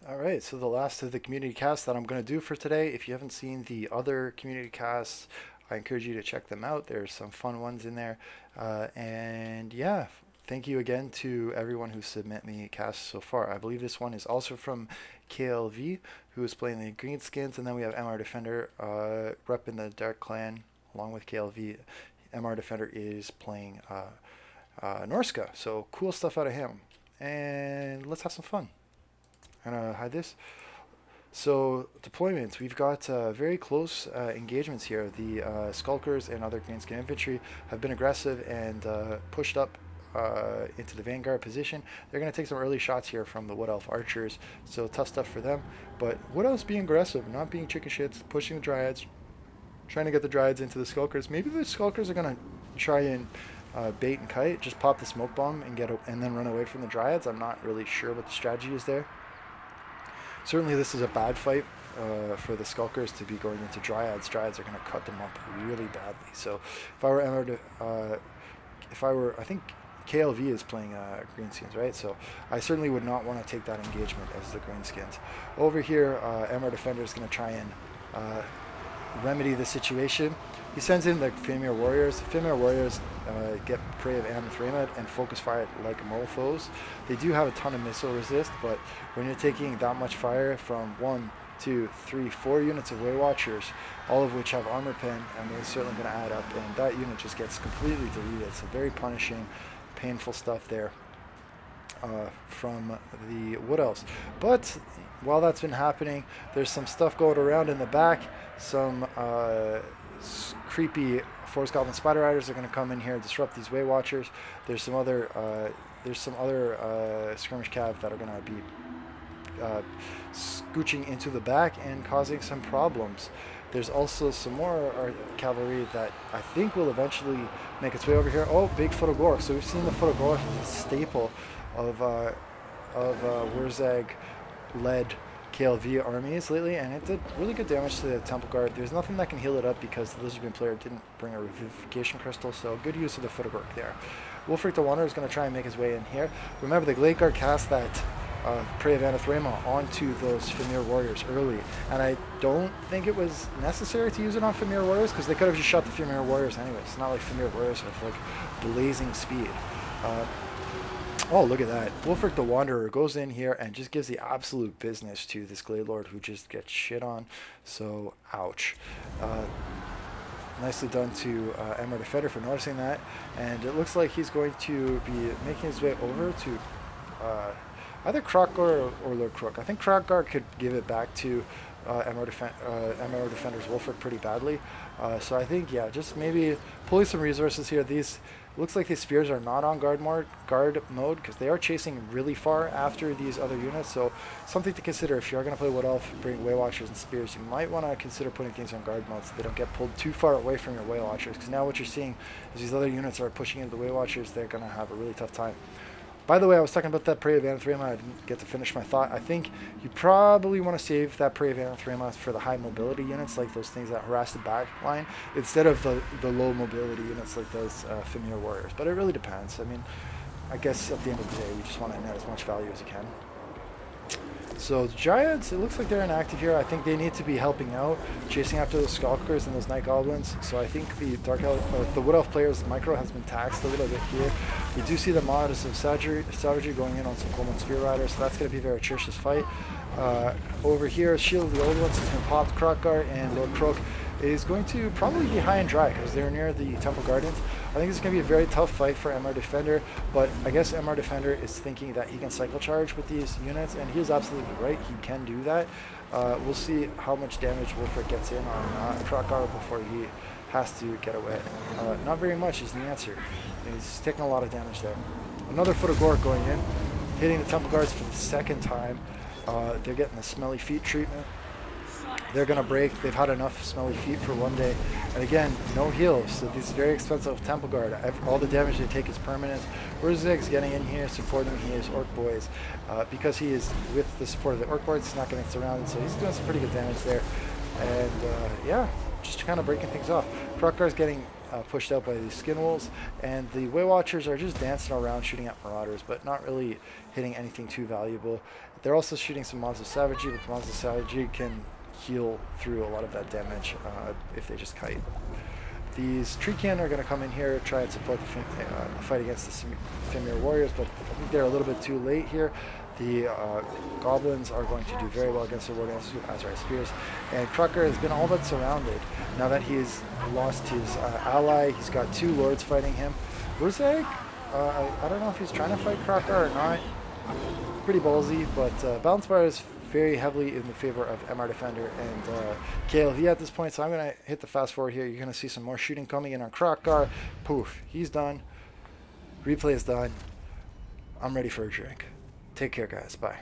All right, so the last of the community casts that I'm going to do for today. If you haven't seen the other community casts, I encourage you to check them out. There's some fun ones in there. And yeah, thank you again to everyone who submit me casts so far. I believe this one is also from KLV, who is playing the Greenskins, and then we have MR Defender, rep in the Dark Clan, along with KLV. MR Defender is playing Norsca, so cool stuff out of him. And let's have some fun. I'm gonna hide this. So deployments, we've got very close engagements here. The Skulkers and other Greenskin infantry have been aggressive and pushed up into the vanguard position. They're going to take some early shots here from the Wood Elf archers, so tough stuff for them. But Wood Elf's being aggressive, not being chicken shits, pushing the Dryads, trying to get the Dryads into the Skulkers. Maybe the Skulkers are going to try and bait and kite, just pop the smoke bomb and and then run away from the Dryads. I'm not really sure what the strategy is there. Certainly this is a bad fight for the Skulkers to be going into Dryads. Dryads are going to cut them up really badly. So if I were I think KLV is playing Greenskins, right? So I certainly would not want to take that engagement as the Greenskins. Over here, MR Defender is going to try and remedy the situation. He sends in the Femir Warriors. The Femir Warriors get prey of Anathema and focus fire like mofos. They do have a ton of missile resist, but when you're taking that much fire from 1, 2, 3, 4 units of Way Watchers, all of which have armor pen, I mean, it's certainly going to add up, and that unit just gets completely deleted. So very punishing, painful stuff there from the Wood Elves. But while that's been happening, there's some stuff going around in the back. Some creepy Forest Goblin Spider Riders are going to come in here and disrupt these Way Watchers. There's some other skirmish cav that are going to be scooching into the back and causing some problems. There's also some more cavalry that I think will eventually make its way over here. Oh, big Foot of Gork. So we've seen the Foot of Gork as a staple of Wurzag-led KLV armies lately, and it did really good damage to the Temple Guard. There's nothing that can heal it up because the Lizardman player didn't bring a Revivification Crystal, so good use of the Foot of Gork there. Wolfric the Wanderer is going to try and make his way in here. Remember, the Glade Guard cast that Prey of Anathema onto those Femir Warriors early, and I don't think it was necessary to use it on Femir Warriors because they could have just shot the Femir Warriors anyway. It's not like Femir Warriors have like blazing speed. Oh, look at that. Wolfric the Wanderer goes in here and just gives the absolute business to this Glade Lord who just gets shit on. So, ouch. Nicely done to MR Defender for noticing that. And it looks like he's going to be making his way over to either Krokgar or Lord Crook. I think Krokgar could give it back to MR Defender's Wolfric pretty badly. So I think, yeah, just maybe pulling some resources here. These looks like these spears are not on guard mode because they are chasing really far after these other units. So something to consider if you are going to play Wood Elf, bring Way Watchers and spears. You might want to consider putting things on guard mode so they don't get pulled too far away from your Way Watchers. Because now what you're seeing is these other units are pushing into the Way Watchers. They're going to have a really tough time. By the way, I was talking about that Prey of Anathema. I didn't get to finish my thought. I think you probably want to save that Prey of Anathema for the high mobility units, like those things that harass the back line, instead of the low mobility units like those Femir Warriors. But it really depends. I mean, I guess at the end of the day, you just want to net as much value as you can. So the Giants, it looks like they're inactive here. I think they need to be helping out, chasing after those Skulkers and those Night Goblins. So I think the the Wood Elf player's micro has been taxed a little bit here. We do see the mods of Savagery going in on some Coleman Spear Riders, so that's going to be a very atrocious fight. Over here, Shield of the Old Ones has been popped. Krokgar and Lord Croak is going to probably be high and dry because they're near the Temple Guardians. I think it's going to be a very tough fight for MR Defender, but I guess MR Defender is thinking that he can cycle charge with these units, and he is absolutely right. He can do that. We'll see how much damage Wolfric gets in on Krokgar before he has to get away. Not very much is the answer. He's taking a lot of damage there. Another Foot of Gork going in, hitting the Temple Guards for the second time. They're getting the smelly feet treatment. They're going to break. They've had enough smelly feet for one day. And again, no heals. So this very expensive Temple Guard, all the damage they take is permanent. Wurzag's getting in here, supporting his Orc Boys. Because he is with the support of the Orc Boys, he's not getting surrounded. So he's doing some pretty good damage there. And yeah, just kind of breaking things off. Krokgar's getting pushed out by these Skin Wolves. And the Way Watchers are just dancing around shooting at Marauders, but not really hitting anything too valuable. They're also shooting some Monster Savagery, but the Monster Savagery can heal through a lot of that damage if they just kite. These Treekin are going to come in here, try and support the fight against the Fimir Warriors, but I think they're a little bit too late here. The Goblins are going to do very well against the Warriors with Azrai Spears, and Crocker has been all but surrounded. Now that he's lost his ally, he's got 2 Lords fighting him. Ruzeg, I don't know if he's trying to fight Crocker or not. Pretty ballsy, but Balance Bar is very heavily in the favor of MR Defender and KLV at this point, so I'm going to hit the fast forward here. You're going to see some more shooting coming in on Crocker. Poof, he's done. Replay is done. I'm ready for a drink. Take care, guys. Bye.